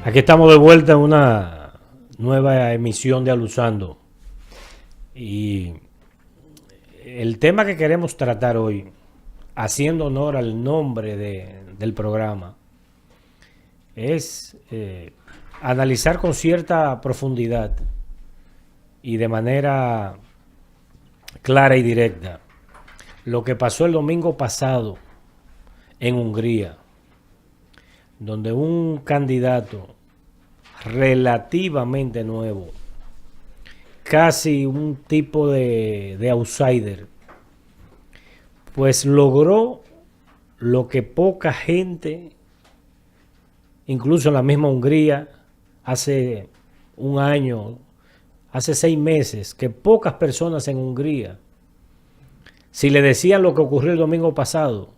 Aquí estamos de vuelta en una nueva emisión de Alusando. Y el tema que queremos tratar hoy, haciendo honor al nombre del programa, es analizar con cierta profundidad y de manera clara y directa lo que pasó el domingo pasado en Hungría, donde un candidato relativamente nuevo, casi un tipo de outsider, pues logró lo que poca gente, incluso en la misma Hungría, hace un año, hace 6 meses, que pocas personas en Hungría, si le decían lo que ocurrió el domingo pasado,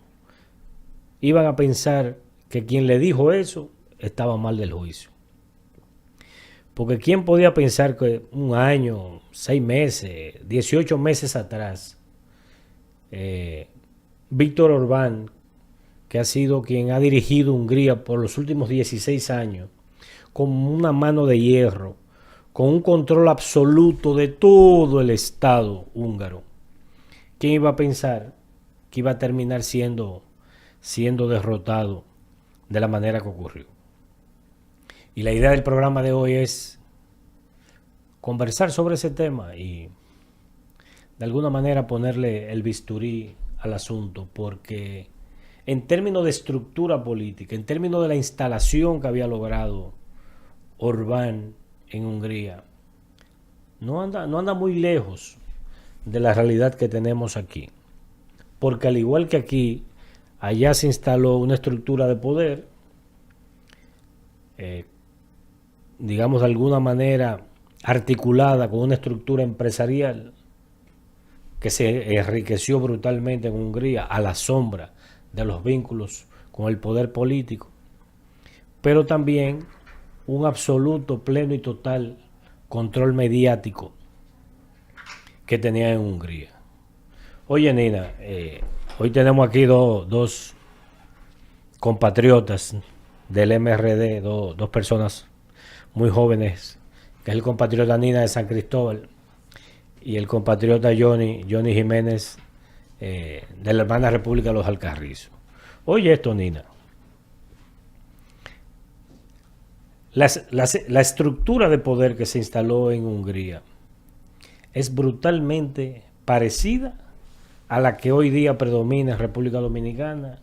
iban a pensar que quien le dijo eso estaba mal del juicio. Porque ¿quién podía pensar que un año, 6 meses, 18 meses atrás, Víctor Orbán, que ha sido quien ha dirigido Hungría por los últimos 16 años, con una mano de hierro, con un control absoluto de todo el Estado húngaro, ¿quién iba a pensar que iba a terminar siendo derrotado de la manera que ocurrió? Y la idea del programa de hoy es conversar sobre ese tema y de alguna manera ponerle el bisturí al asunto, porque en términos de estructura política, en términos de la instalación que había logrado Orbán en Hungría, no anda muy lejos de la realidad que tenemos aquí. Porque al igual que aquí, allá se instaló una estructura de poder, digamos de alguna manera articulada con una estructura empresarial que se enriqueció brutalmente en Hungría a la sombra de los vínculos con el poder político, pero también un absoluto, pleno y total control mediático que tenía en Hungría. Oye, Nina, hoy tenemos aquí dos compatriotas del MRD, dos personas muy jóvenes, que es el compatriota Nina de San Cristóbal y el compatriota Johnny Jiménez de la hermana República de los Alcarrizos. Oye esto, Nina. La estructura de poder que se instaló en Hungría es brutalmente parecida a la que hoy día predomina en República Dominicana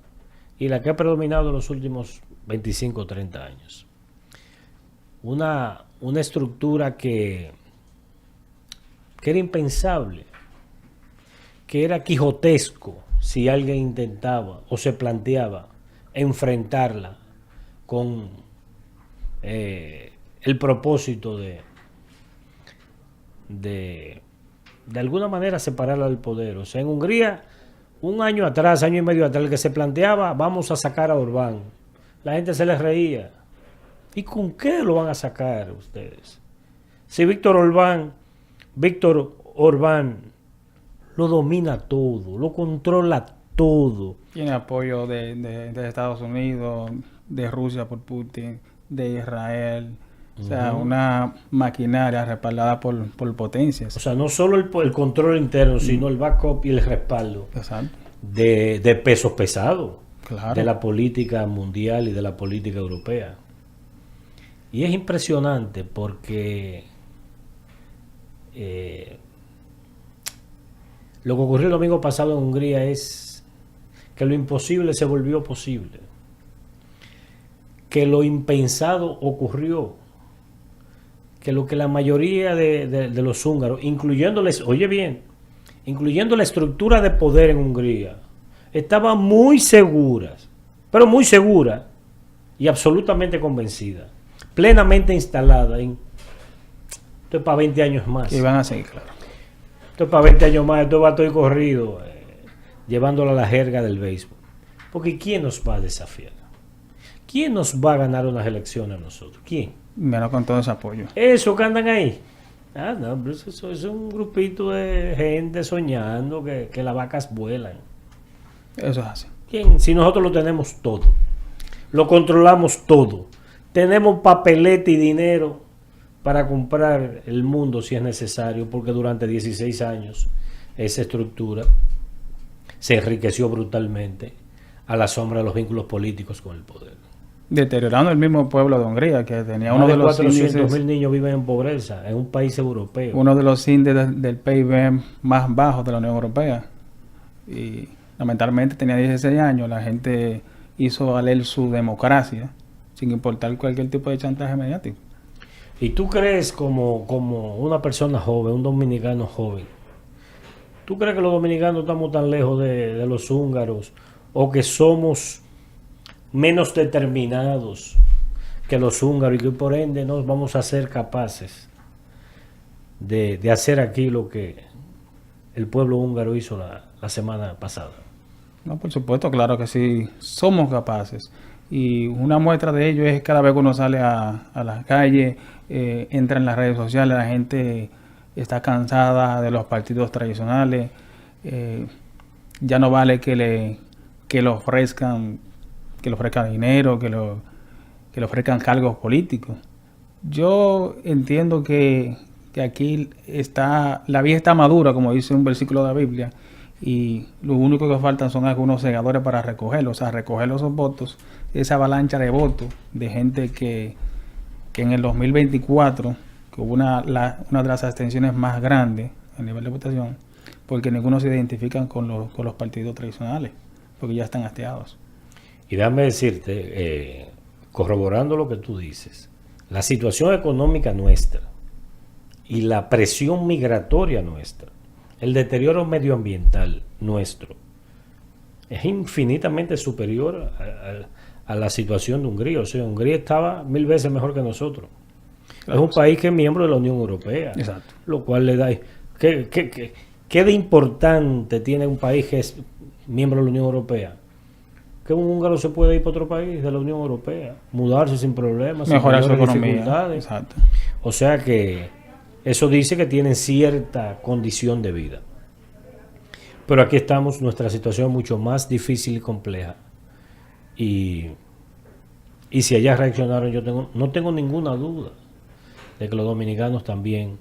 y la que ha predominado en los últimos 25 o 30 años. Una estructura que era impensable, que era quijotesco si alguien intentaba o se planteaba enfrentarla con el propósito de alguna manera separarla del poder. O sea, en Hungría, un año atrás, año y medio atrás, el que se planteaba, vamos a sacar a Orbán, la gente se les reía. ¿Y con qué lo van a sacar ustedes? Si Víctor Orbán lo domina todo, lo controla todo. Tiene apoyo de Estados Unidos, de Rusia por Putin, de Israel. O sea, una maquinaria respaldada por potencias. O sea, no solo el control interno, sino el backup y el respaldo. Exacto. De pesos pesados. Claro. De la política mundial y de la política europea. Y es impresionante porque lo que ocurrió el domingo pasado en Hungría es que lo imposible se volvió posible. Que lo impensado ocurrió. Que lo que la mayoría de los húngaros, incluyéndoles, oye bien, incluyendo la estructura de poder en Hungría, estaban muy seguras, pero muy seguras y absolutamente convencidas, plenamente instalada en esto es para 20 años más. Que iban a seguir, claro. Esto es para 20 años más, esto va todo corrido, llevándolo a la jerga del béisbol. Porque ¿quién nos va a desafiar? ¿Quién nos va a ganar unas elecciones a nosotros? ¿Quién? Menos con todo ese apoyo. Eso que andan ahí. Ah, no, pero eso es un grupito de gente soñando que las vacas vuelan. Eso es así. ¿Quién? Si nosotros lo tenemos todo, lo controlamos todo, tenemos papeleta y dinero para comprar el mundo si es necesario, porque durante 16 años esa estructura se enriqueció brutalmente a la sombra de los vínculos políticos con el poder. Deteriorando el mismo pueblo de Hungría, que tenía Más uno de de los 400.000 niños viven en pobreza en un país europeo. uno de los índices del PIB más bajos de la Unión Europea. Y lamentablemente tenía 16 años, la gente hizo valer su democracia sin importar cualquier tipo de chantaje mediático. ¿Y tú crees como una persona joven, un dominicano joven, tú crees que los dominicanos estamos tan lejos de los húngaros o que somos menos determinados que los húngaros y que por ende no vamos a ser capaces de hacer aquí lo que el pueblo húngaro hizo la semana pasada? No, por supuesto, claro que sí, somos capaces. Y una muestra de ello es cada vez que uno sale a la calle, entra en las redes sociales, la gente está cansada de los partidos tradicionales. Ya no vale que le ofrezcan dinero, que le ofrezcan cargos políticos. Yo entiendo que aquí la vía está madura, como dice un versículo de la Biblia, y lo único que faltan son algunos segadores para recogerlos, o sea, recoger esos votos, esa avalancha de votos de gente que en el 2024, que hubo una de las abstenciones más grandes a nivel de votación, porque ninguno se identifican con los partidos tradicionales, porque ya están hastiados. Y déjame decirte, corroborando lo que tú dices, la situación económica nuestra y la presión migratoria nuestra, el deterioro medioambiental nuestro, es infinitamente superior a la situación de Hungría. O sea, Hungría estaba 1000 veces mejor que nosotros. Claro, es un país que es miembro de la Unión Europea. Exacto. Lo cual le da... ¿Qué de importante tiene un país que es miembro de la Unión Europea? Que un húngaro se puede ir para otro país de la Unión Europea, mudarse sin problemas, mejorar su economía. Dificultades. Exacto. O sea que eso dice que tienen cierta condición de vida. Pero aquí estamos, nuestra situación es mucho más difícil y compleja. Y si allá reaccionaron, no tengo ninguna duda de que los dominicanos también,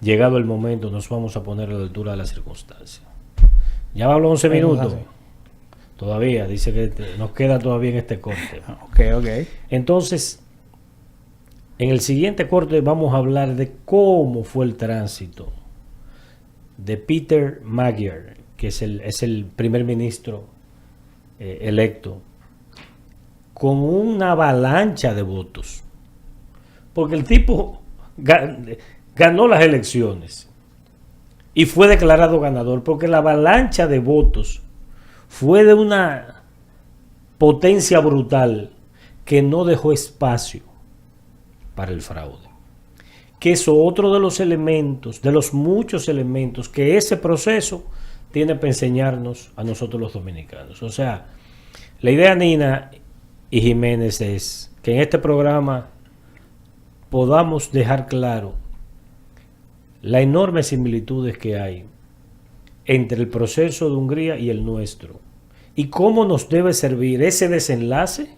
llegado el momento, nos vamos a poner a la altura de las circunstancias. Ya hablo 11 minutos. Todavía, dice que nos queda todavía en este corte. Ok. Entonces, en el siguiente corte vamos a hablar de cómo fue el tránsito de Peter Magyar, que es el primer ministro electo, con una avalancha de votos. Porque el tipo ganó las elecciones y fue declarado ganador, porque la avalancha de votos fue de una potencia brutal que no dejó espacio para el fraude. Que es otro de los elementos, de los muchos elementos que ese proceso tiene para enseñarnos a nosotros los dominicanos. O sea, la idea, Nina y Jiménez, es que en este programa podamos dejar claro las enormes similitudes que hay entre el proceso de Hungría y el nuestro, y cómo nos debe servir ese desenlace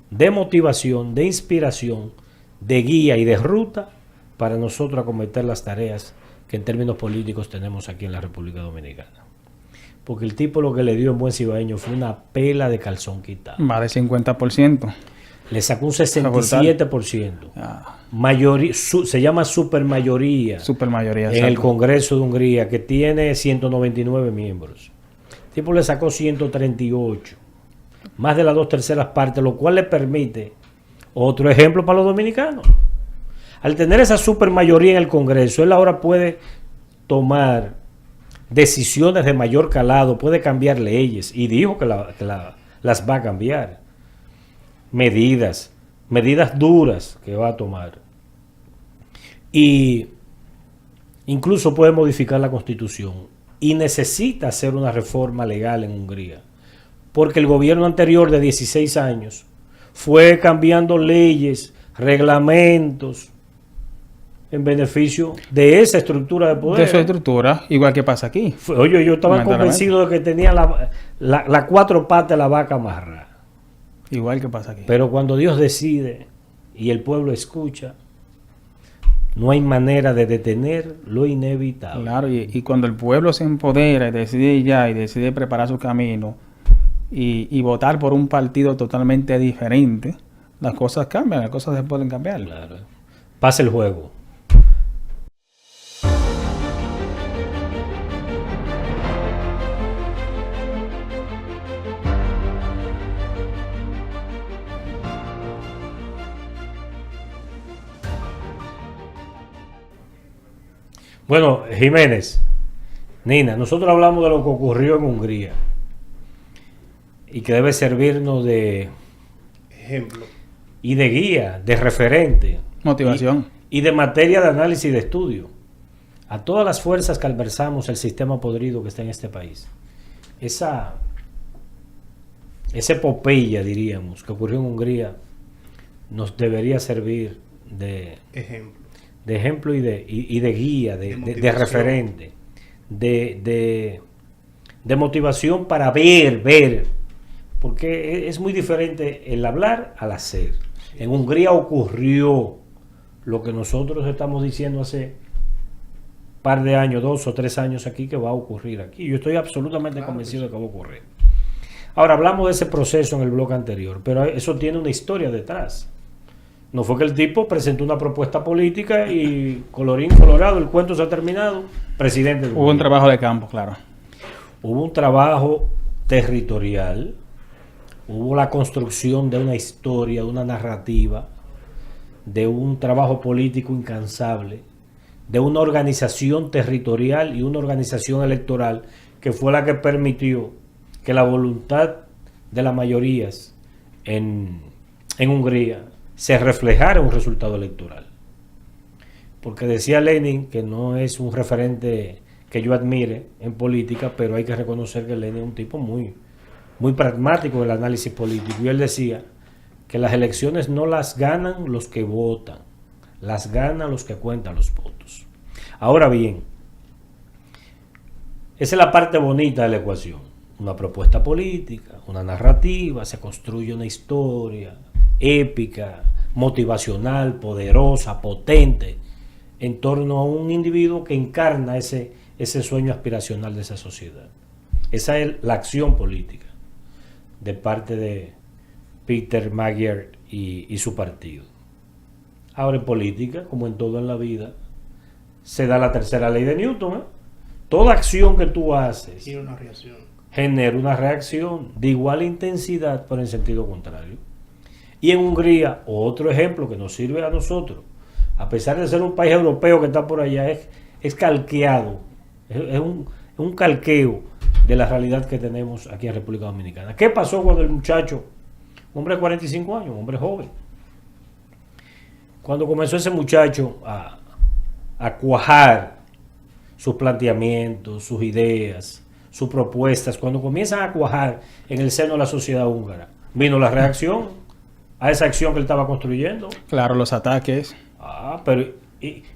de motivación, de inspiración, de guía y de ruta para nosotros acometer las tareas que en términos políticos tenemos aquí en la República Dominicana. Porque el tipo lo que le dio en buen cibaeño fue una pela de calzón quitado. Más de 50%. Le sacó un 67%. Se llama supermayoría. Supermayoría. En el Congreso de Hungría, que tiene 199 miembros. El tipo le sacó 138. Más de las 2/3 partes, lo cual le permite otro ejemplo para los dominicanos. Al tener esa supermayoría en el Congreso, él ahora puede tomar decisiones de mayor calado, puede cambiar leyes, y dijo que las va a cambiar. Medidas duras que va a tomar. Y incluso puede modificar la Constitución. Y necesita hacer una reforma legal en Hungría. Porque el gobierno anterior de 16 años fue cambiando leyes, reglamentos, en beneficio de esa estructura de poder. De esa estructura, igual que pasa aquí. Oye, yo estaba convencido de que tenía la 4 patas de la vaca amarrada. Igual que pasa aquí. Pero cuando Dios decide, y el pueblo escucha, no hay manera de detener lo inevitable. Claro, y cuando el pueblo se empodera y decide ya y decide preparar su camino y votar por un partido totalmente diferente, las cosas cambian, las cosas se pueden cambiar. Claro. Pasa el juego. Bueno, Jiménez, Nina, nosotros hablamos de lo que ocurrió en Hungría y que debe servirnos de Ejemplo. y de guía, de referente Motivación. y de materia de análisis y de estudio a todas las fuerzas que albergamos el sistema podrido que está en este país. Esa epopeya, diríamos, que ocurrió en Hungría nos debería servir de Ejemplo. ejemplo y de guía, de motivación. referente, de motivación para ver, porque es muy diferente el hablar al hacer. En Hungría ocurrió lo que nosotros estamos diciendo hace par de años, 2 o 3 años aquí, que va a ocurrir aquí. Yo estoy absolutamente convencido de que va a ocurrir. Ahora, hablamos de ese proceso en el bloque anterior, pero eso tiene una historia detrás. No fue que el tipo presentó una propuesta política y colorín colorado, el cuento se ha terminado, presidente. Hubo un trabajo de campo, claro. Hubo un trabajo territorial, hubo la construcción de una historia, de una narrativa, de un trabajo político incansable, de una organización territorial y una organización electoral que fue la que permitió que la voluntad de las mayorías en Hungría se reflejara un resultado electoral. Porque decía Lenin que no es un referente que yo admire en política, pero hay que reconocer que Lenin es un tipo muy pragmático en el análisis político. Y él decía que las elecciones no las ganan los que votan, las ganan los que cuentan los votos. Ahora bien, esa es la parte bonita de la ecuación. Una propuesta política, una narrativa, se construye una historia épica, motivacional, poderosa, potente, en torno a un individuo que encarna ese sueño aspiracional de esa sociedad. Esa es la acción política de parte de Peter Magyar y su partido. Ahora en política, como en todo en la vida, se da la tercera ley de Newton, ¿eh? Toda acción que tú haces Tiene una reacción. genera una reacción de igual intensidad, pero en sentido contrario. Y en Hungría, otro ejemplo que nos sirve a nosotros, a pesar de ser un país europeo que está por allá, es calqueado, es un calqueo de la realidad que tenemos aquí en República Dominicana. ¿Qué pasó cuando el muchacho, un hombre de 45 años, un hombre joven, cuando comenzó ese muchacho a cuajar sus planteamientos, sus ideas, sus propuestas, cuando comienzan a cuajar en el seno de la sociedad húngara, vino la reacción a esa acción que él estaba construyendo? Claro, los ataques. Pero,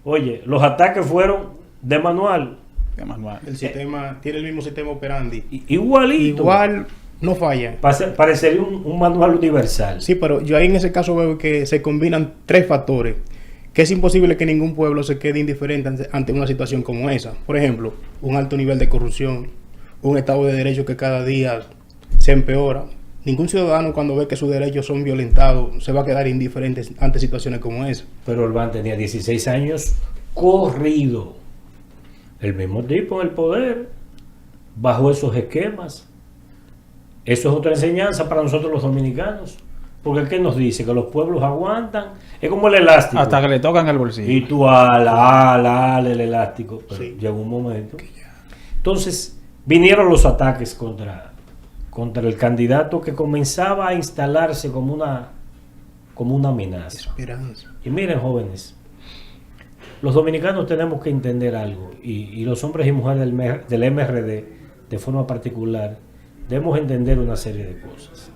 oye, los ataques fueron de manual. De manual. El sistema tiene el mismo sistema operandi. Igualito. Igual no falla. Parecería un manual universal. Sí, pero yo ahí en ese caso veo que se combinan tres factores, que es imposible que ningún pueblo se quede indiferente ante una situación como esa. Por ejemplo, un alto nivel de corrupción, un Estado de Derecho que cada día se empeora. Ningún ciudadano, cuando ve que sus derechos son violentados, se va a quedar indiferente ante situaciones como esa. Pero Orbán tenía 16 años corrido. El mismo tipo en el poder, bajo esos esquemas. Eso es otra enseñanza para nosotros los dominicanos. Porque ¿qué nos dice? Que los pueblos aguantan. Es como el elástico. Hasta que le tocan el bolsillo. Y tú ala el elástico. Pero Sí. llegó un momento. Entonces, vinieron los ataques contra el candidato que comenzaba a instalarse como una amenaza. Esperanza. Y miren, jóvenes, los dominicanos tenemos que entender algo, y los hombres y mujeres del MRD, de forma particular, debemos entender una serie de cosas.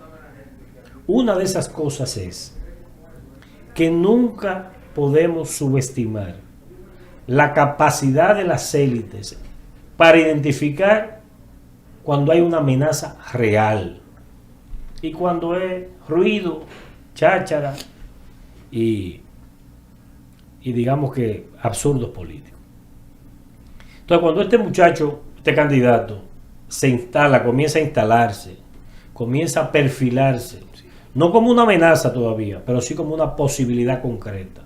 Una de esas cosas es que nunca podemos subestimar la capacidad de las élites para identificar cuando hay una amenaza real y cuando es ruido, cháchara, y digamos que absurdos políticos. Entonces, cuando este muchacho, este candidato, se instala, comienza a instalarse, comienza a perfilarse, no como una amenaza todavía, pero sí como una posibilidad concreta.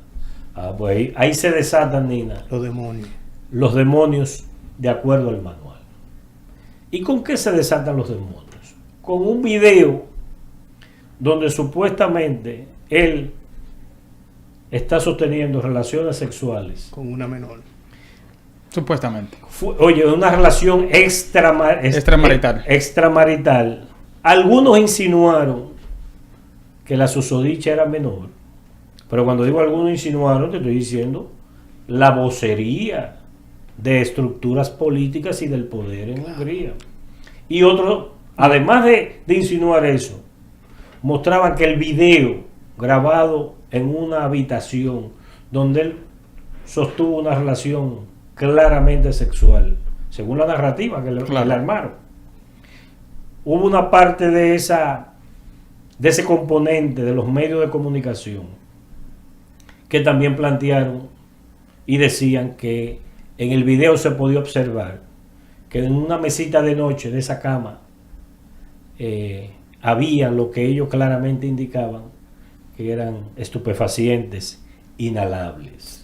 Pues ahí se desatan, Nina, los demonios de acuerdo al manual. ¿Y con qué se desatan los demonios? Con un video donde supuestamente él está sosteniendo relaciones sexuales con una menor. Supuestamente. Oye, una relación extramarital. Algunos insinuaron que la susodicha era menor, pero cuando digo algunos insinuaron, te estoy diciendo la vocería de estructuras políticas y del poder en Hungría. Y otros, además de insinuar eso, mostraban que el video grabado en una habitación donde él sostuvo una relación claramente sexual, según la narrativa que le armaron, hubo una parte de ese componente de los medios de comunicación que también plantearon y decían que en el video se podía observar que en una mesita de noche de esa cama había lo que ellos claramente indicaban que eran estupefacientes inhalables.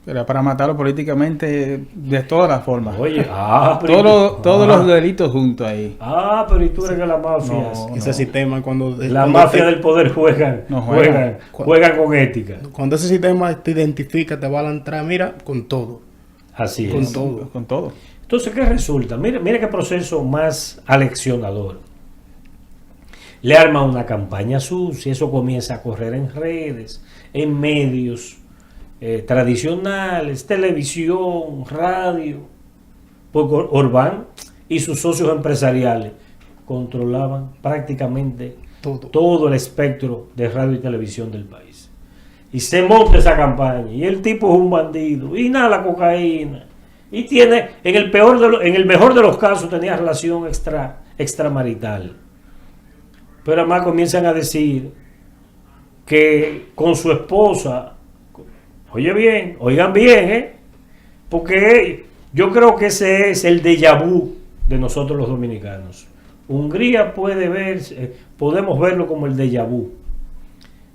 Pero para matarlo políticamente de todas las formas. Oye, todos los delitos juntos ahí. Pero ¿y tú eres que la mafia? Ese sistema cuando mafia del poder juegan con ética. Cuando ese sistema te identifica, te va a entrar, mira, con todo. Así es. Con todo. Entonces, ¿qué resulta? Mira qué proceso más aleccionador. Le arma una campaña sucia, eso comienza a correr en redes, en medios tradicionales, televisión, radio, porque Orbán y sus socios empresariales controlaban prácticamente todo el espectro de radio y televisión del país. Y se monta esa campaña, y el tipo es un bandido, inhala cocaína, y tiene, en el mejor de los casos, tenía relación extramarital. Pero además comienzan a decir que con su esposa, oigan bien, porque yo creo que ese es el déjà vu de nosotros los dominicanos. Hungría podemos verlo como el déjà vu.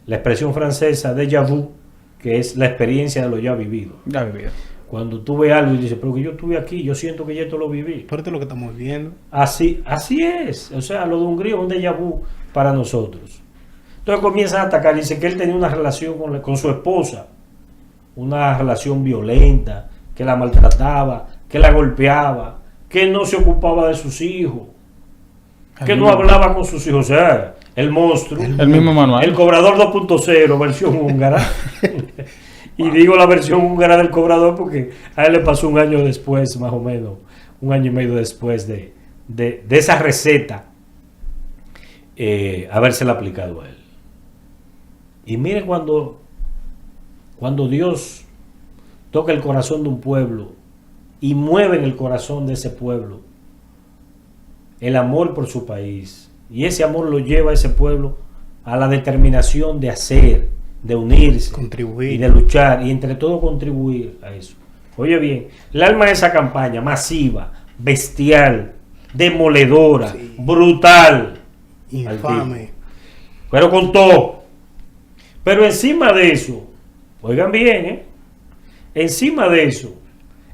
La expresión francesa déjà vu, que es la experiencia de lo ya vivido. Cuando tú ves algo y dices, pero que yo estuve aquí, yo siento que ya esto lo viví. Pero esto es lo que estamos viendo. Así es. O sea, lo de Hungría es un déjà vu para nosotros. Entonces comienzan a atacar. Dice que él tenía una relación con su esposa, una relación violenta, que la maltrataba, que la golpeaba, que no se ocupaba de sus hijos, que no hablaba con sus hijos. O sea, el monstruo. El mismo manual. El cobrador 2.0, versión húngara. Y digo la versión húngara del cobrador porque a él le pasó un año después, más o menos, un año y medio después de esa receta, habérsela aplicado a él. Y mire cuando Dios toca el corazón de un pueblo y mueve en el corazón de ese pueblo el amor por su país, y ese amor lo lleva a ese pueblo a la determinación de hacer, de unirse, contribuir y de luchar, y entre todo contribuir a eso. Oye bien, el alma de esa campaña masiva, bestial, demoledora, brutal, infame, pero con todo. Pero encima de eso, oigan bien, encima de eso,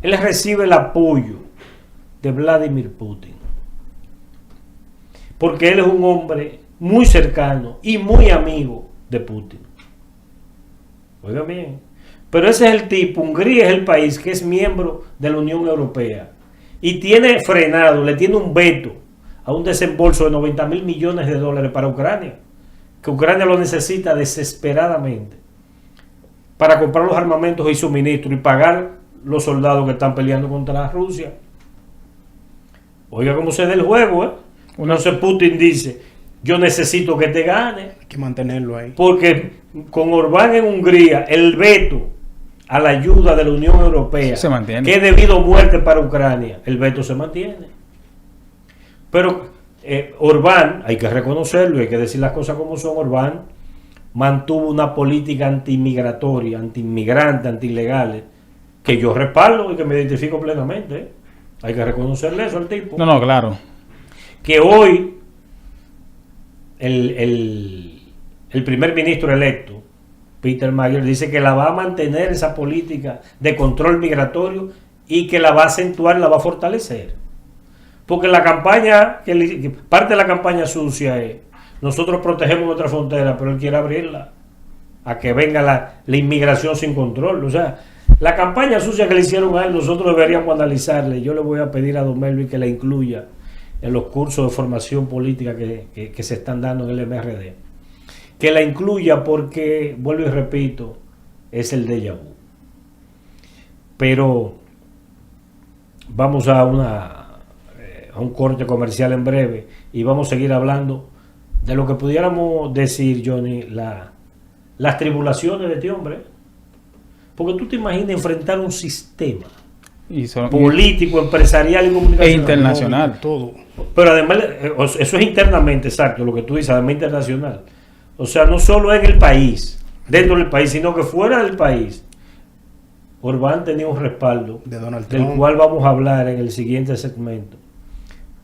él recibe el apoyo de Vladimir Putin, porque él es un hombre muy cercano y muy amigo de Putin. Oigan bien, pero ese es el tipo. Hungría es el país que es miembro de la Unión Europea y tiene frenado, le tiene un veto a un desembolso de 90.000 millones de dólares para Ucrania, que Ucrania lo necesita desesperadamente para comprar los armamentos y suministros y pagar los soldados que están peleando contra Rusia. Oiga cómo se da el juego, Entonces Putin dice, yo necesito que te gane. Hay que mantenerlo ahí. Porque con Orbán en Hungría, el veto a la ayuda de la Unión Europea, se mantiene, que es debido a muerte para Ucrania, el veto se mantiene. Pero Orbán, hay que reconocerlo, hay que decir las cosas como son. Orbán mantuvo una política anti-inmigratoria, anti-inmigrante, anti-ilegales, que yo respaldo y que me identifico plenamente. Hay que reconocerle eso al tipo. No, claro. Que hoy el primer ministro electo, Peter Mayer, dice que la va a mantener esa política de control migratorio y que la va a acentuar, la va a fortalecer. Porque la campaña, que parte de la campaña sucia es, nosotros protegemos nuestra frontera, pero él quiere abrirla a que venga la inmigración sin control. O sea, la campaña sucia que le hicieron a él, nosotros deberíamos analizarla. Yo le voy a pedir a Don Melvin que la incluya en los cursos de formación política que se están dando en el MRD. Que la incluya porque, vuelvo y repito, es el déjà vu. Pero vamos a un corte comercial en breve y vamos a seguir hablando de lo que pudiéramos decir, Johnny, las tribulaciones de este hombre. Porque tú te imaginas enfrentar un sistema político, empresarial y comunicacional e internacional. Todo. Pero además, eso es internamente, exacto, lo que tú dices, además internacional. O sea, no solo en el país, dentro del país, sino que fuera del país. Orbán tenía un respaldo De Donald del Trump. cual vamos a hablar en el siguiente segmento.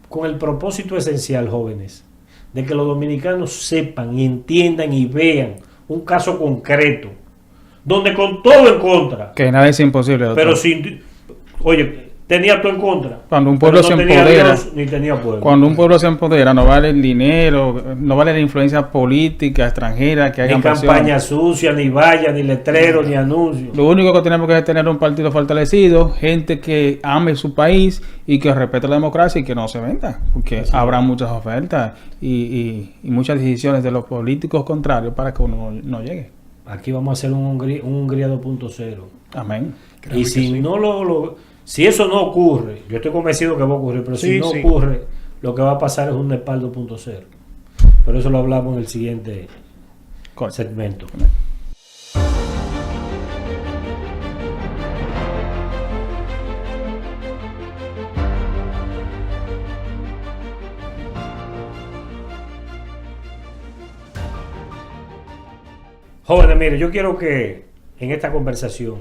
Con el propósito esencial, jóvenes, de que los dominicanos sepan y entiendan y vean un caso concreto, donde con todo en contra, Que nada es imposible, doctor. pero sin... Oye, tenía todo en contra. Cuando un pueblo pero no se tenía empodera, Dios, ni tenía pueblo. Cuando un pueblo se empodera, no vale el dinero, no vale la influencia política extranjera que hagan Ni presión. campaña sucia, ni vallas, ni letreros, ni anuncios. Lo único que tenemos que es tener un partido fortalecido, gente que ame su país y que respete la democracia y que no se venda, porque habrá muchas ofertas y muchas decisiones de los políticos contrarios para que uno no llegue. Aquí vamos a hacer un Hungría 2.0. Amén. Y si no si eso no ocurre, yo estoy convencido que va a ocurrir, pero si Sí, no sí. ocurre, lo que va a pasar es un Nepal 2.0. Pero eso lo hablamos en el siguiente Correcto. segmento. Jóvenes, mire, yo quiero que en esta conversación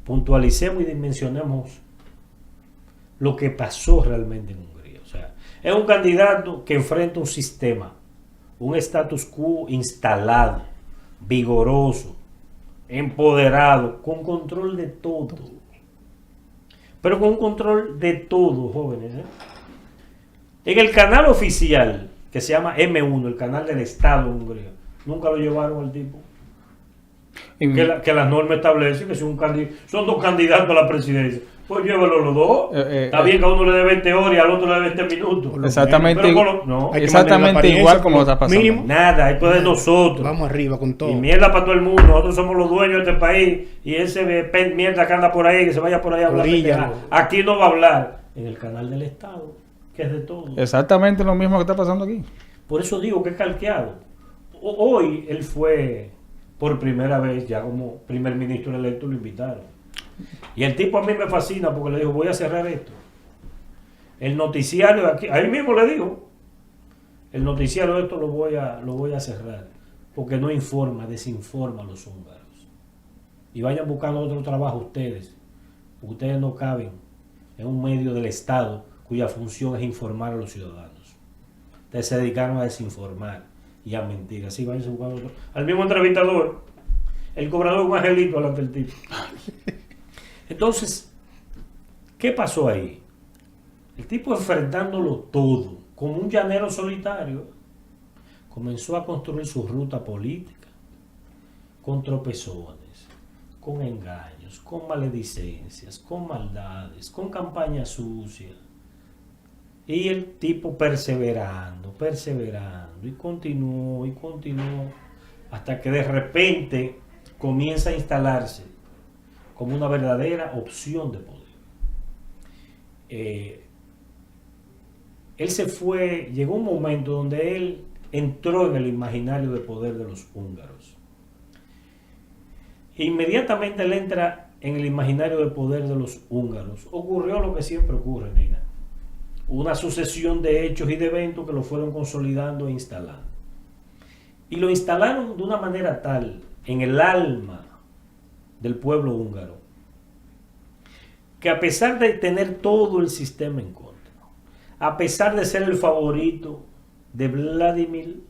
puntualicemos y dimensionemos lo que pasó realmente en Hungría. O sea, es un candidato que enfrenta un sistema, un status quo instalado, vigoroso, empoderado, con control de todo. Pero con un control de todo, jóvenes. En el canal oficial, que se llama M1, el canal del Estado de Hungría, nunca lo llevaron al tipo. Y- Que las normas establecen que si son dos candidatos a la presidencia, pues llévalo los dos. Está bien que a uno le dé 20 horas y al otro le dé 20 minutos. Exactamente, Pero no, Hay que exactamente mantener la igual apariencia, como está pasando. mínimo. nada, esto es de nosotros. Vamos arriba con todo. Y mierda para todo el mundo, nosotros somos los dueños de este país y ese mierda que anda por ahí, que se vaya por ahí a hablar. Oríllalo. pendejada. Aquí no va a hablar en el canal del Estado, que es de todo. Exactamente lo mismo que está pasando aquí. Por eso digo que es calqueado. Hoy él fue por primera vez, ya como primer ministro electo, lo invitaron. Y el tipo a mí me fascina porque le dijo, voy a cerrar esto. El noticiario aquí, ahí mismo le dijo, el noticiario de esto lo voy a cerrar. Porque no informa, desinforma a los húngaros. Y vayan buscando otro trabajo ustedes. Porque ustedes no caben en un medio del Estado cuya función es informar a los ciudadanos. Ustedes se dedicaron a desinformar y a mentir. Así vayan buscando otro. Al mismo entrevistador, el cobrador un angelito delante del tipo. Entonces, ¿qué pasó ahí? El tipo enfrentándolo todo, como un llanero solitario, comenzó a construir su ruta política con tropezones, con engaños, con maledicencias, con maldades, con campañas sucias. Y el tipo perseverando, y continuó, hasta que de repente comienza a instalarse como una verdadera opción de poder. Él se fue, llegó un momento donde él entró en el imaginario de poder de los húngaros. Inmediatamente él entra en el imaginario de poder de los húngaros. Ocurrió lo que siempre ocurre, Nina. Una sucesión de hechos y de eventos que lo fueron consolidando e instalando. Y lo instalaron de una manera tal en el alma del pueblo húngaro que a pesar de tener todo el sistema en contra, a pesar de ser el favorito de Vladimir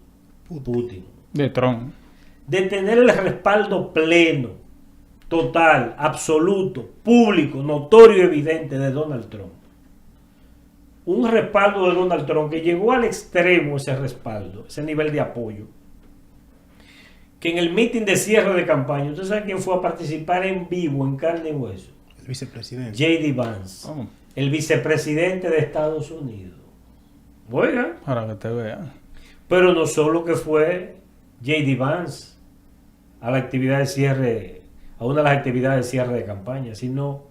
Putin, De Trump. de tener el respaldo pleno, total, absoluto, público, notorio y evidente de Donald Trump. Un respaldo de Donald Trump que llegó al extremo, ese respaldo, ese nivel de apoyo, que en el meeting de cierre de campaña, ¿usted sabe quién fue a participar en vivo, en carne y hueso? El vicepresidente. J.D. Vance, Vamos, el vicepresidente de Estados Unidos. Oiga, para que te vean. pero no solo que fue J.D. Vance a la actividad de cierre, a una de las actividades de cierre de campaña, sino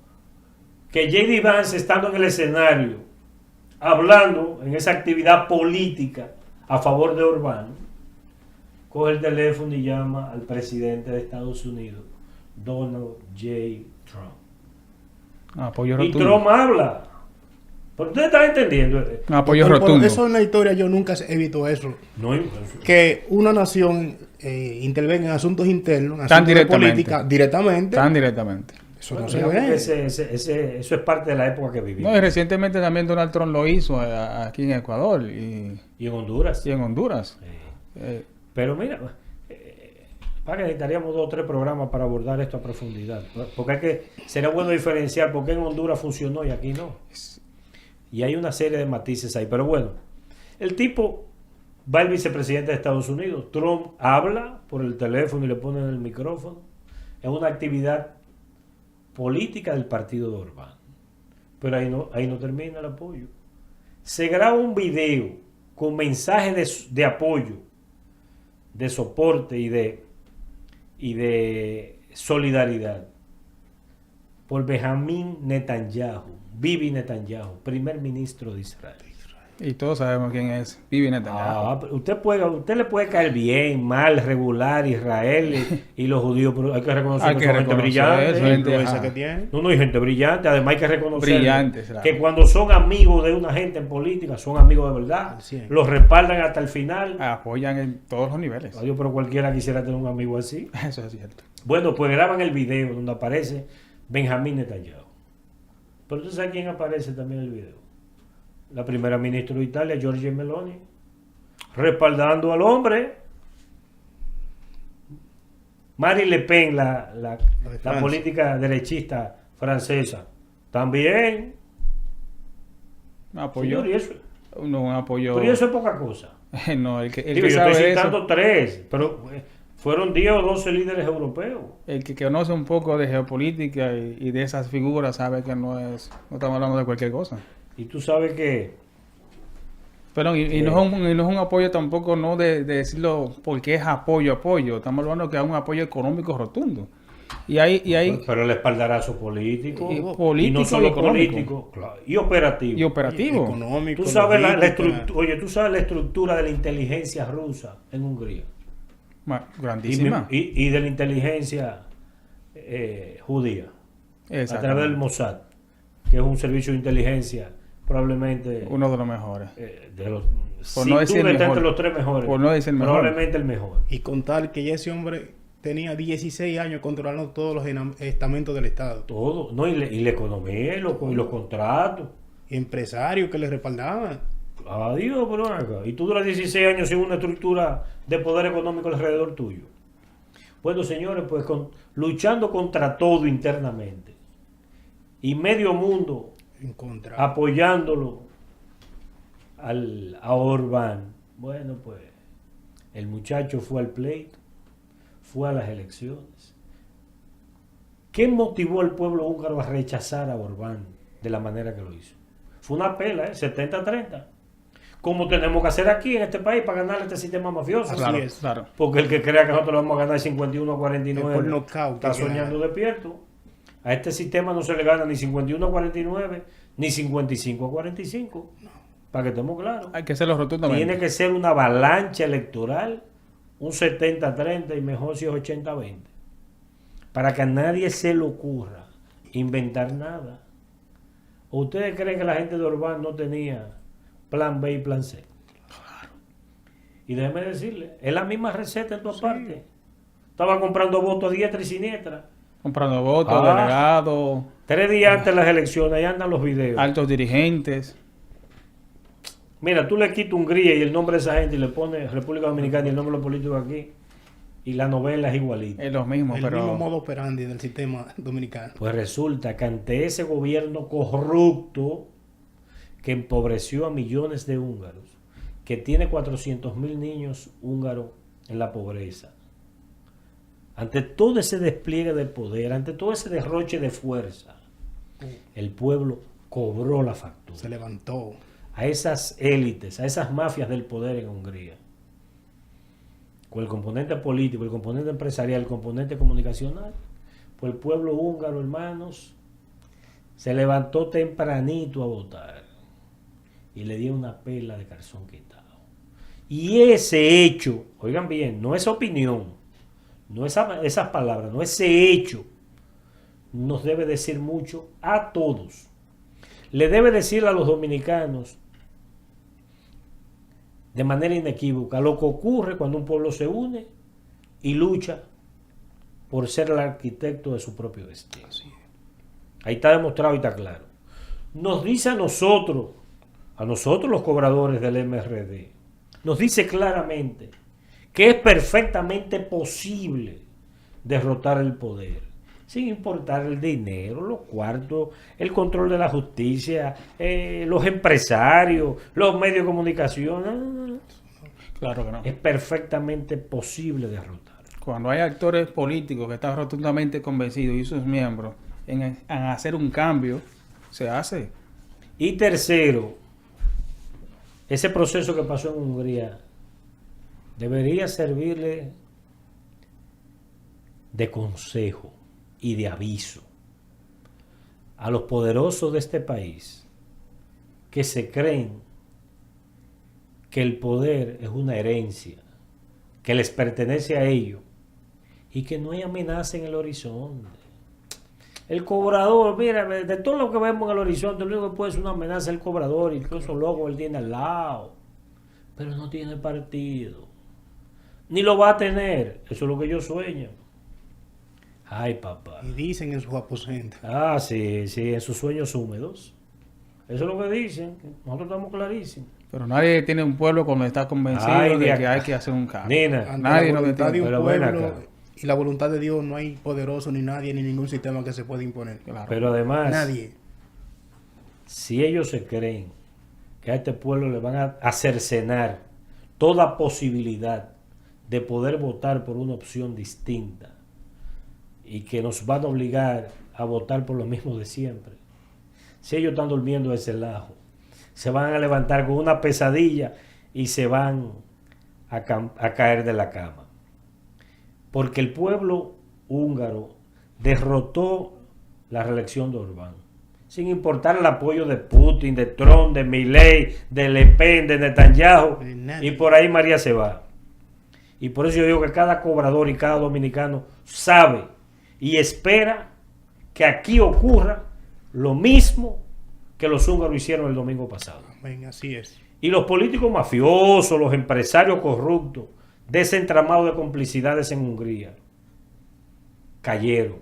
que J.D. Vance, estando en el escenario, hablando en esa actividad política a favor de Orbán, coge el teléfono y llama al presidente de Estados Unidos, Donald J. Trump. Apoyo Y rotundo. Trump habla. ¿Pero usted está entendiendo? Apoyo Por rotundo. eso en la historia yo nunca he visto eso. No, Que una nación intervenga en asuntos internos, en Tan asuntos de directamente. política, directamente. Tan directamente. Eso no bueno, se digamos que ve. eso es parte de la época que vivimos. No, y recientemente también Donald Trump lo hizo aquí en Ecuador y Y en Honduras. en Honduras. Eh, Pero mira, para que necesitaríamos 2 o 3 programas para abordar esto a profundidad. Porque es que sería bueno diferenciar por qué en Honduras funcionó y aquí no. Y hay una serie de matices ahí. Pero bueno, el tipo va el vicepresidente de Estados Unidos. Trump habla por el teléfono y le ponen el micrófono. Es una actividad política del partido de Orbán. Pero ahí no termina el apoyo. Se graba un video con mensajes de apoyo, de soporte y de solidaridad por Benjamín Netanyahu, Bibi Netanyahu, primer ministro de Israel. Y todos sabemos quién es Bibi Netanyahu. Pero usted le puede caer bien, mal, regular, Israel y los judíos, pero hay que reconocer Hay que que son gente reconocer brillante. eso, La gente- influencia ajá. que tiene. No, hay gente brillante. Además hay que reconocer Brillantes, claro. que cuando son amigos de una gente en política, son amigos de verdad. Al 100. Los respaldan hasta el final. Apoyan en todos los niveles. Adiós, pero cualquiera quisiera tener un amigo así. Eso es cierto. Bueno, pues graban el video donde aparece Benjamín Netanyahu. Pero tú sabes quién aparece también en el video. La primera ministra de Italia, Giorgia Meloni, respaldando al hombre. Marine Le Pen, la Francia. política derechista francesa, también. Apoyo. Señor, y eso, No, un apoyo. pero y eso es poca cosa. No, el Digo, que yo sabe estoy eso, citando 3, pero fueron 10 o 12 líderes europeos. el que conoce un poco de geopolítica y de esas figuras sabe que no estamos hablando de cualquier cosa. Y tú sabes que Pero y no es un apoyo tampoco no de decirlo porque es apoyo. Estamos hablando que es un apoyo económico rotundo. Y hay pero el espaldarazo político, Y y político no solo y económico. político, claro, y operativo. y operativo. Económico. Tú sabes logística. tú sabes la estructura de la inteligencia rusa en Hungría Grandísima. y de la inteligencia judía a través del Mossad, que es un servicio de inteligencia probablemente Uno de los mejores. de los Por sin no decir duda el está mejor. entre los 3 mejores, Por no decir el mejor. probablemente el mejor. Y contar que ya ese hombre tenía 16 años controlando todos los estamentos del Estado. Todo, no, y la economía y los contratos. Empresarios que le respaldaban. Adiós, pero ven acá. Y tú duras 16 años sin una estructura de poder económico alrededor tuyo. Bueno, señores, pues luchando contra todo internamente. Y medio mundo En contra. apoyándolo a Orbán. Bueno, pues el muchacho fue al pleito, fue a las elecciones. ¿Qué motivó al pueblo húngaro a rechazar a Orbán de la manera que lo hizo? Fue una pela, 70-30. Como tenemos que hacer aquí en este país para ganar este sistema mafioso. Así Claro, es. claro. Porque el que crea que nosotros lo vamos a ganar 51-49 Es por nocaut está que gana. soñando despierto. A este sistema no se le gana ni 51-49 ni 55-45. Para que estemos claros. Hay que hacerlo rotundamente. Tiene que ser una avalancha electoral, un 70-30 y mejor si es 80-20. Para que a nadie se le ocurra inventar nada. ¿O ustedes creen que la gente de Orbán no tenía plan B y plan C? Y déjeme decirle, es la misma receta en tu parte. Estaba comprando votos a diestra y siniestra. Comprando votos, delegados. 3 días antes de las elecciones, ahí andan los videos. Altos dirigentes. Mira, tú le quitas Hungría y el nombre de esa gente y le pones República Dominicana y el nombre de los políticos aquí. Y la novela es igualita. Es lo mismo, El pero... mismo modo operandi del sistema dominicano. Pues resulta que ante ese gobierno corrupto que empobreció a millones de húngaros, que tiene 400.000 niños húngaros en la pobreza, ante todo ese despliegue de poder, ante todo ese derroche de fuerza, el pueblo cobró la factura. Se levantó. A esas élites, a esas mafias del poder en Hungría, con el componente político, el componente empresarial, el componente comunicacional, pues el pueblo húngaro, hermanos, se levantó tempranito a votar y le dio una pela de calzón quitado. Y ese hecho, oigan bien, no es opinión, no esas palabras, no ese hecho, nos debe decir mucho a todos. Le debe decir a los dominicanos de manera inequívoca lo que ocurre cuando un pueblo se une y lucha por ser el arquitecto de su propio destino. Ahí está demostrado y está claro. Nos dice a nosotros los cobradores del MRD, nos dice claramente que es perfectamente posible derrotar el poder, sin importar el dinero, los cuartos, el control de la justicia, los empresarios, los medios de comunicación. Claro que no. Es perfectamente posible derrotar. Cuando hay actores políticos que están rotundamente convencidos y sus miembros en hacer un cambio, se hace. Y tercero, ese proceso que pasó en Hungría debería servirle de consejo y de aviso a los poderosos de este país que se creen que el poder es una herencia, que les pertenece a ellos y que no hay amenaza en el horizonte. El cobrador, mira, de todo lo que vemos en el horizonte, lo único que puede ser una amenaza es el cobrador y todos esos locos él tiene al lado, pero no tiene partido, ni lo va a tener. Eso es lo que ellos sueñan. Ay, papá. Y dicen en sus aposentos. Ah, sí, en sus sueños húmedos. Eso es lo que dicen. Nosotros estamos clarísimos. Pero nadie tiene un pueblo cuando está convencido de que hay que hacer un cambio. Nena, Nadie lo voluntad de un Pero ven pueblo acá. y la voluntad de Dios, no hay poderoso ni nadie ni ningún sistema que se pueda imponer. Claro. pero además, Nadie. si ellos se creen que a este pueblo le van a cercenar toda posibilidad de poder votar por una opción distinta y que nos van a obligar a votar por lo mismo de siempre, si ellos están durmiendo de ese lado, se van a levantar con una pesadilla y se van a caer de la cama. Porque el pueblo húngaro derrotó la reelección de Orbán, sin importar el apoyo de Putin, de Trump, de Milei, de Le Pen, de Netanyahu, y por ahí María se va. Y por eso yo digo que cada cobrador y cada dominicano sabe y espera que aquí ocurra lo mismo que los húngaros hicieron el domingo pasado. Amén, así es. Y los políticos mafiosos, los empresarios corruptos, de ese entramado de complicidades en Hungría, cayeron.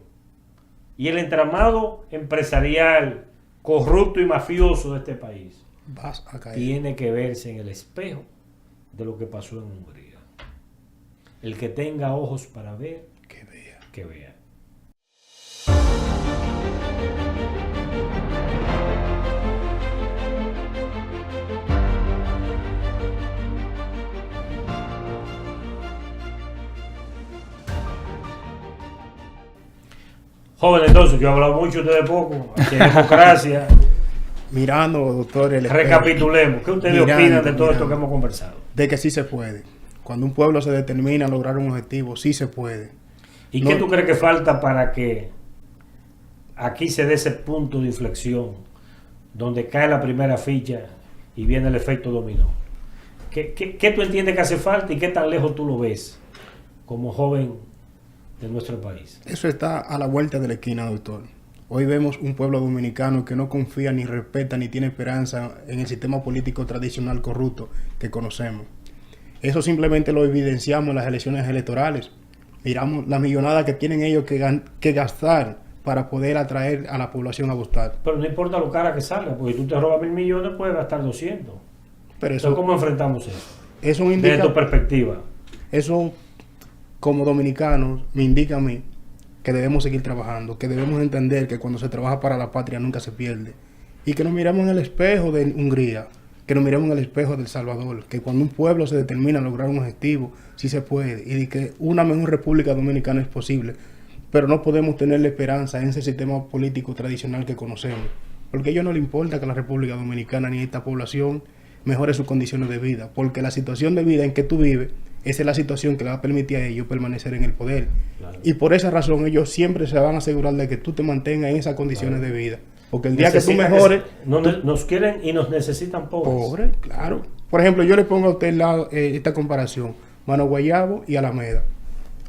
Y el entramado empresarial corrupto y mafioso de este país Vas a caer. tiene que verse en el espejo de lo que pasó en Hungría. El que tenga ojos para ver, Que vea. que vea. Joven, entonces, yo he hablado mucho, ustedes poco. Aquí hay democracia. Mirando, doctor, el Recapitulemos. ¿Qué ustedes opinan de todo esto que hemos conversado? De que sí se puede. Cuando un pueblo se determina a lograr un objetivo, sí se puede. ¿Y No. qué tú crees que falta para que aquí se dé ese punto de inflexión donde cae la primera ficha y viene el efecto dominó? ¿Qué tú entiendes que hace falta y qué tan lejos tú lo ves como joven de nuestro país? Eso está a la vuelta de la esquina, doctor. Hoy vemos un pueblo dominicano que no confía ni respeta ni tiene esperanza en el sistema político tradicional corrupto que conocemos. Eso simplemente lo evidenciamos en las elecciones electorales. Miramos la millonada que tienen ellos que gastar para poder atraer a la población a votar. Pero no importa lo cara que salga, porque si tú te robas 1.000 millones, puedes gastar 200. Pero Entonces, ¿cómo enfrentamos eso? eso Desde indica, tu perspectiva. eso como dominicanos me indica a mí que debemos seguir trabajando, que debemos entender que cuando se trabaja para la patria nunca se pierde. Y que nos miremos en el espejo de Hungría, que nos miremos en el espejo de El Salvador, que cuando un pueblo se determina a lograr un objetivo, sí se puede, y de que una mejor República Dominicana es posible, pero no podemos tener la esperanza en ese sistema político tradicional que conocemos, porque a ellos no les importa que la República Dominicana ni esta población mejore sus condiciones de vida, porque la situación de vida en que tú vives, esa es la situación que le va a permitir a ellos permanecer en el poder. Claro. Y por esa razón ellos siempre se van a asegurar de que tú te mantengas en esas condiciones de vida. Porque el día que tú mejores... Nos quieren y nos necesitan pobres. Pobres, claro. Por ejemplo, yo le pongo a usted esta comparación. Mano Guayabo y Alameda.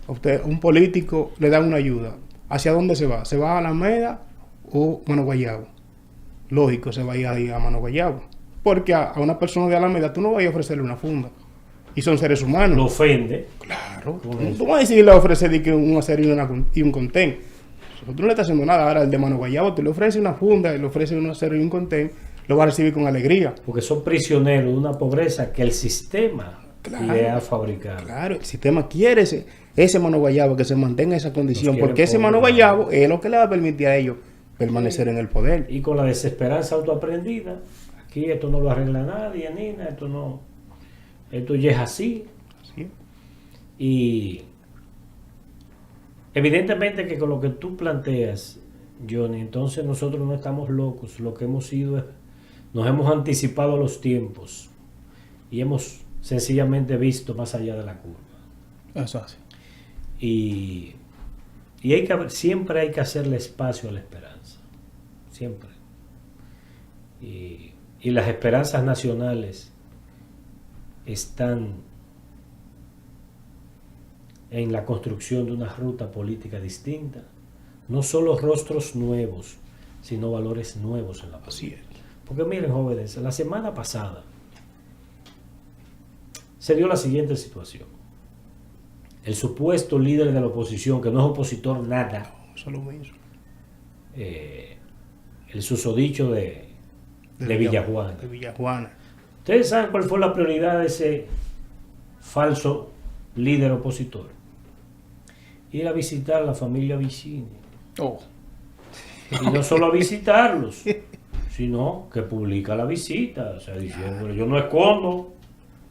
A usted, un político le dan una ayuda. ¿Hacia dónde se va? ¿Se va a Alameda o Mano Guayabo? Lógico, se va a ir ahí a Mano Guayabo. Porque a una persona de Alameda tú no vas a ofrecerle una funda. Y son seres humanos. Lo ofende. Claro. Tú vas a decirle a ofrecerle un acero y un contén. Tú no le estás haciendo nada. Ahora el de Mano Guayabo te le ofrece una funda, le ofrece un acero y un contén, lo va a recibir con alegría. Porque son prisioneros de una pobreza que el sistema le ha fabricado. Claro, el sistema quiere ese Mano Guayabo que se mantenga en esa condición, porque ese Mano Guayabo es lo que le va a permitir a ellos permanecer en el poder. Y con la desesperanza autoaprendida, aquí esto no lo arregla nadie, Nina, esto ya es así. Así. Y evidentemente que con lo que tú planteas, Johnny, entonces nosotros no estamos locos. Lo que hemos sido es, nos hemos anticipado a los tiempos y hemos sencillamente visto más allá de la curva. Eso así. Y siempre hay que hacerle espacio a la esperanza. Siempre. Y las esperanzas nacionales están en la construcción de una ruta política distinta, no solo rostros nuevos, sino valores nuevos en la política. Porque miren, jóvenes, la semana pasada se dio la siguiente situación. El supuesto líder de la oposición, que no es opositor nada, el susodicho de Villajuana. De Villajuana. ¿Ustedes saben cuál fue la prioridad de ese falso líder opositor? Ir a visitar a la familia Vicini. Y no solo a visitarlos, sino que publica la visita. O sea, diciendo, yo no escondo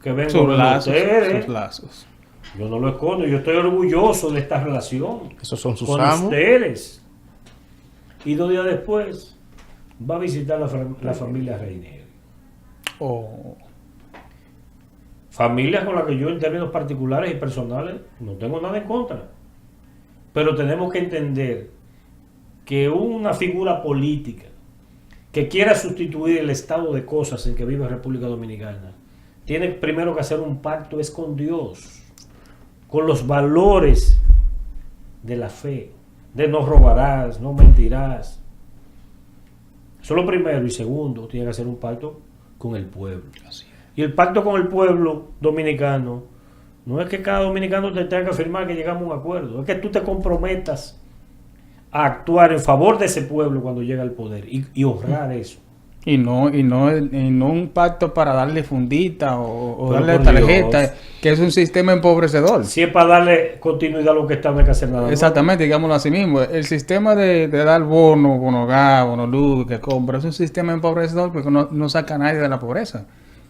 que vengo con ustedes. Yo no lo escondo, yo estoy orgulloso de esta relación. Esos son sus con amos. Ustedes. Y 2 días después va a visitar la familia Reinieri. Familias con las que yo en términos particulares y personales no tengo nada en contra. Pero tenemos que entender que una figura política que quiera sustituir el estado de cosas en que vive República Dominicana tiene primero que hacer un pacto es con Dios, con los valores de la fe, de no robarás, no mentirás. Eso es lo primero. Y segundo, tiene que hacer un pacto con el pueblo. Y el pacto con el pueblo dominicano no es que cada dominicano te tenga que firmar que llegamos a un acuerdo, es que tú te comprometas a actuar en favor de ese pueblo cuando llega al poder y honrar eso. Y no un pacto para darle fundita o darle tarjeta, Dios, que es un sistema empobrecedor. Si es para darle continuidad a lo que está, no hay que hacer nada. Exactamente, digámoslo así mismo. El sistema de dar bono gas, bono luz, que compra, es un sistema empobrecedor porque no saca a nadie de la pobreza.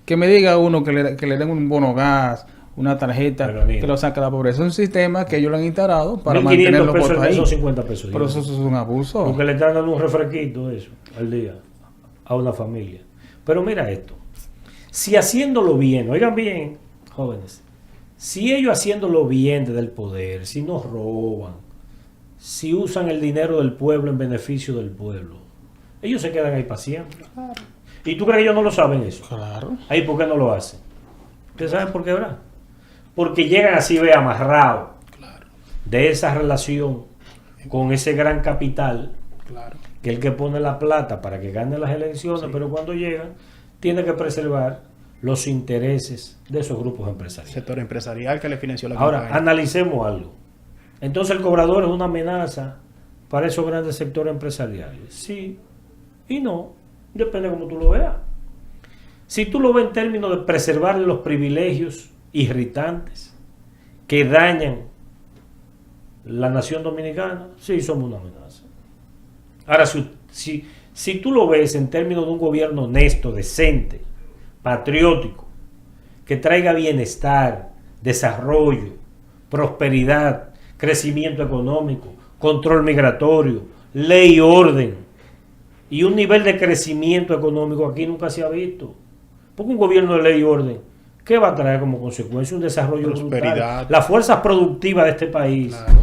Que me diga uno que le den un bono gas, una tarjeta que lo saca de la pobreza. Es un sistema que ellos lo han instalado para mantener los votos ahí. Son 50 pesos. Pero eso es un abuso. Porque le están dando un refresquito de eso al día a una familia. Pero mira esto. Si haciéndolo bien, oigan bien, jóvenes, si ellos haciéndolo bien desde el poder, si no roban, si usan el dinero del pueblo en beneficio del pueblo, ellos se quedan ahí para siempre. Claro. ¿Y tú crees que ellos no lo saben eso? Claro. Ahí, ¿por qué no lo hacen? ¿Ustedes saben por qué, verdad? Porque llegan así, ve, amarrados de esa relación con ese gran capital, que es el que pone la plata para que gane las elecciones, pero cuando llegan, tiene que preservar los intereses de esos grupos empresariales. Sector empresarial que le financió la Ahora, campaña. analicemos algo. Entonces, ¿el cobrador es una amenaza para esos grandes sectores empresariales? Sí y no. Depende de cómo tú lo veas. Si tú lo ves en términos de preservar los privilegios irritantes que dañan la nación dominicana, sí somos una amenaza. Ahora, si tú lo ves en términos de un gobierno honesto, decente, patriótico, que traiga bienestar, desarrollo, prosperidad, crecimiento económico, control migratorio, ley y orden, y un nivel de crecimiento económico aquí nunca se ha visto. Porque un gobierno de ley y orden, ¿qué va a traer como consecuencia? Un desarrollo Prosperidad. brutal. Las fuerzas productivas de este país Claro.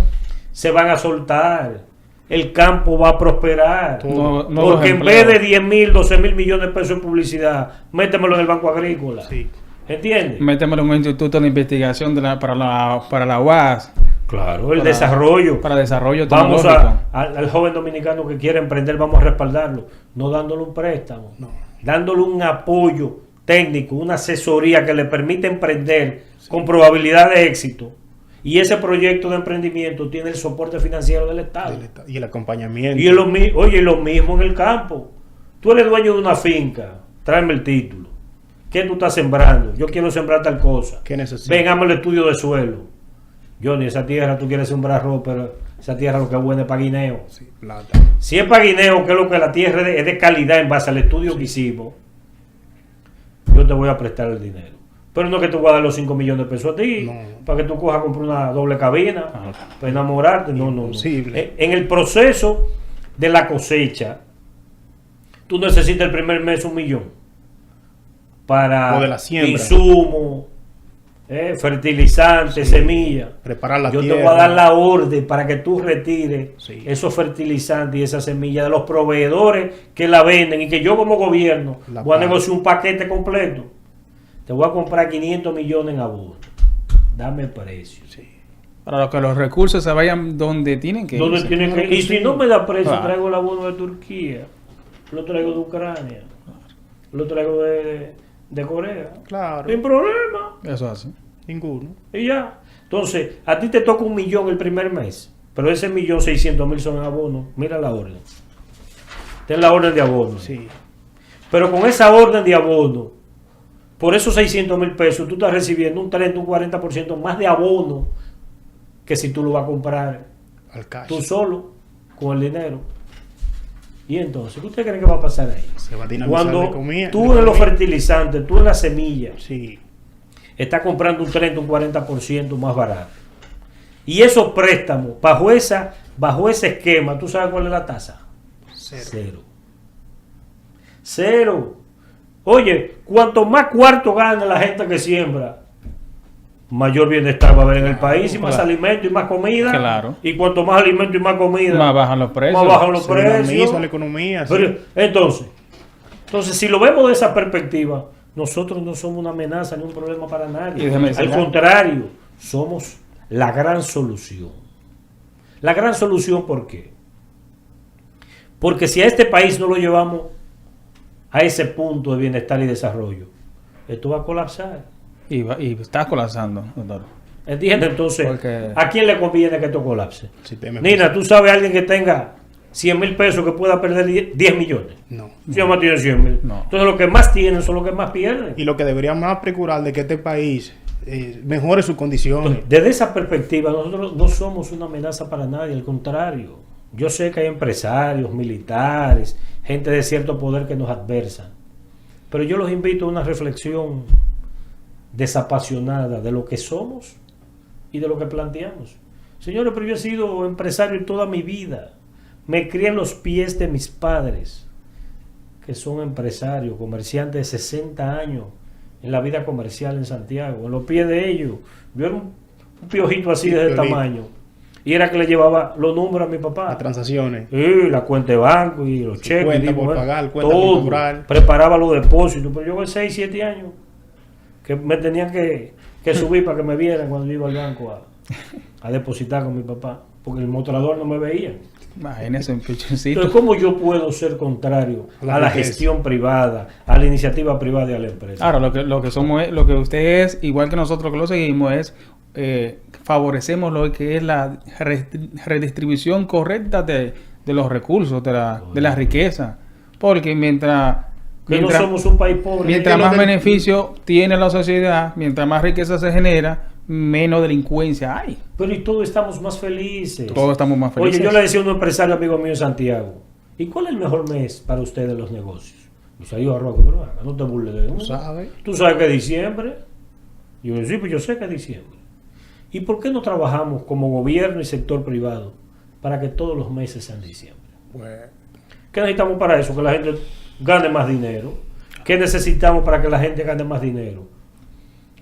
se van a soltar. El campo va a prosperar. No, Porque en vez de 10.000, 12.000 millones de pesos de publicidad, métemelo en el Banco Agrícola. Sí. ¿Entiendes? Métemelo en un instituto de investigación para la UAS, Claro, el Para- desarrollo. para desarrollo Vamos tecnológico. al joven dominicano que quiere emprender, vamos a respaldarlo. No dándole un préstamo, No. dándole un apoyo técnico, una asesoría que le permite emprender con probabilidad de éxito. Y ese proyecto de emprendimiento tiene el soporte financiero del Estado. Y el acompañamiento. Y es oye, lo mismo en el campo. Tú eres dueño de una finca, tráeme el título. ¿Qué tú estás sembrando? Yo quiero sembrar tal cosa. ¿Qué necesitas? Ven, hazme el estudio de suelo. Johnny, esa tierra tú quieres sembrar arroz, pero esa tierra lo que es buena es para guineo. Sí, plata. Si es para guineo, que es lo que la tierra es de calidad en base al estudio que hicimos, yo te voy a prestar el dinero. Pero no que te voy a dar los 5 millones de pesos a ti, No. para que tú cojas a comprar una doble cabina, Ajá. para enamorarte. No, no, no. Imposible. En el proceso de la cosecha, tú necesitas el primer mes 1 millón para O de la siembra. insumos, fertilizantes, semillas. Preparar la Yo tierra. te voy a dar la orden para que tú retires Sí. esos fertilizantes y esas semillas de los proveedores que la venden y que yo como gobierno La voy a pago. negociar un paquete completo. Te voy a comprar 500 millones en abono. Dame el precio. Sí. Para que los recursos se vayan donde tienen que ¿Dónde irse. tiene que- Claro que Y si sí. no me da precio, Claro. traigo el abono de Turquía, lo traigo de Ucrania, lo traigo de Corea. Claro. Sin problema. Eso así. Ninguno. Y ya. Entonces, a ti te toca 1 millón el primer mes, pero ese 1.600.000 son en abono. Mira la orden. Ten la orden de abono. Sí. Pero con esa orden de abono, por esos 600.000 pesos, tú estás recibiendo un 30, un 40% más de abono que si tú lo vas a comprar Al cash. tú solo con el dinero. Y entonces, ¿qué usted cree que va a pasar ahí? Se va a dinamizar la Cuando economía. tú en los fertilizantes, tú en las semillas, Sí. estás comprando un 30, un 40% más barato. Y esos préstamos, bajo ese esquema, ¿tú sabes cuál es la tasa? Cero. Cero. Oye, cuanto más cuarto gana la gente que siembra, mayor bienestar va a haber en el país y más Claro. alimento y más comida. Claro. Y cuanto más alimento y más comida, Más bajan los precios. más bajan los Se dinamiza precios. la economía. sí. Pero, entonces, si lo vemos de esa perspectiva, nosotros no somos una amenaza ni un problema para Y nadie. déjame Al decirle- contrario, somos la gran solución. La gran solución, ¿por qué? Porque si a este país no lo llevamos a ese punto de bienestar y desarrollo, esto va a colapsar. Y está colapsando, doctor. ¿Entiendes? Entonces, Porque- ¿a quién le conviene que esto colapse? Si te me- Nina, ¿tú sabes a alguien que tenga 100.000 pesos que pueda perder 10 millones? No. Si más tiene 100.000. No. Entonces, los que más tienen son los que más pierden. Y lo que deberíamos más procurar de que este país mejore sus condiciones. Entonces, desde esa perspectiva, nosotros no somos una amenaza para nadie, al contrario. Yo sé que hay empresarios, militares, gente de cierto poder que nos adversan, pero yo los invito a una reflexión desapasionada de lo que somos y de lo que planteamos. Señores, pero yo he sido empresario toda mi vida. Me crié en los pies de mis padres, que son empresarios, comerciantes de 60 años en la vida comercial en Santiago. En los pies de ellos, yo era un piojito así Sí, de piolín. tamaño. Y era que le llevaba los números a mi papá. Las transacciones. La cuenta de banco y los cheques. cuenta y, por bueno, pagar, cuenta por todo. cobrar. Preparaba los depósitos. Pero yo con 6, 7 años que me tenían que subir para que me vieran cuando yo iba al banco a depositar con mi papá, porque el mostrador no me veía. Imagínese un pichoncito. Entonces, ¿cómo yo puedo ser contrario A la a la riqueza. gestión privada, a la iniciativa privada y a la empresa? Ahora, lo que somos, lo que usted es, igual que nosotros que lo seguimos, es favorecemos lo que es la redistribución correcta de los recursos, de la riqueza. Porque mientras Que no somos un país pobre. mientras que lo más del- beneficio tiene la sociedad, mientras más riqueza se genera, menos delincuencia hay. Pero y todos estamos más felices. Todos estamos más felices. Oye, yo le decía a un empresario amigo mío en Santiago, ¿y cuál es el mejor mes para ustedes los negocios? Y se dijo a Roque, pero venga, no te burles de uno. Tú sabes. ¿Tú sabes que es diciembre? Y yo sí, pues yo sé que es diciembre. ¿Y por qué no trabajamos como gobierno y sector privado para que todos los meses sean diciembre? Bueno, ¿Qué necesitamos para eso? Que la gente gane más dinero. ¿Qué necesitamos para que la gente gane más dinero?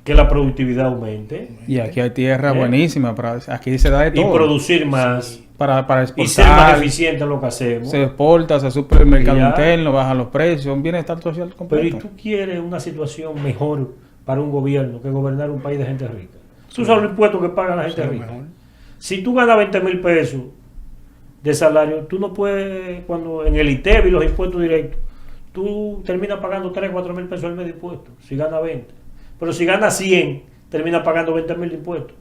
Que la productividad aumente Y aquí hay tierra ¿Eh? buenísima, aquí se da de y todo. producir más Para y ser más exportar, eficiente en lo que hacemos. se exporta, se supre el mercado Y ya. interno, baja los precios, un bienestar social Pero ¿y completo. tú quieres una situación mejor para un gobierno que gobernar un país de gente rica? ¿Tú sabes los impuestos que paga la gente sí, rica? mejor. Si tú ganas 20,000 pesos de salario, tú no puedes, cuando en el ITEV y los impuestos directos, tú terminas pagando 3, 4 mil pesos al mes de impuestos, si gana 20. Pero si gana 100, terminas pagando 20,000 de impuestos.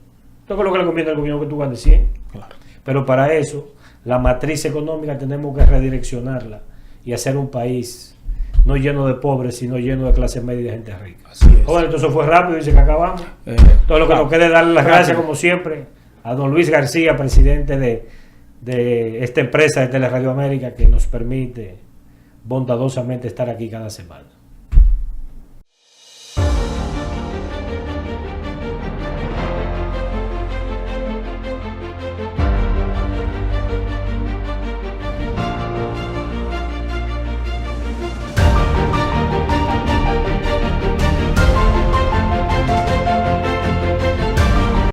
Entonces, lo que le conviene al gobierno que tú ganes 100. Claro. Pero para eso, la matriz económica tenemos que redireccionarla y hacer un país no lleno de pobres, sino lleno de clase media y de gente rica. Así es. Joder, entonces fue rápido y dice que acabamos. Todo lo que nos queda es darle las gracias, como siempre, a don Luis García, presidente de esta empresa de Teleradio América, que nos permite bondadosamente estar aquí cada semana.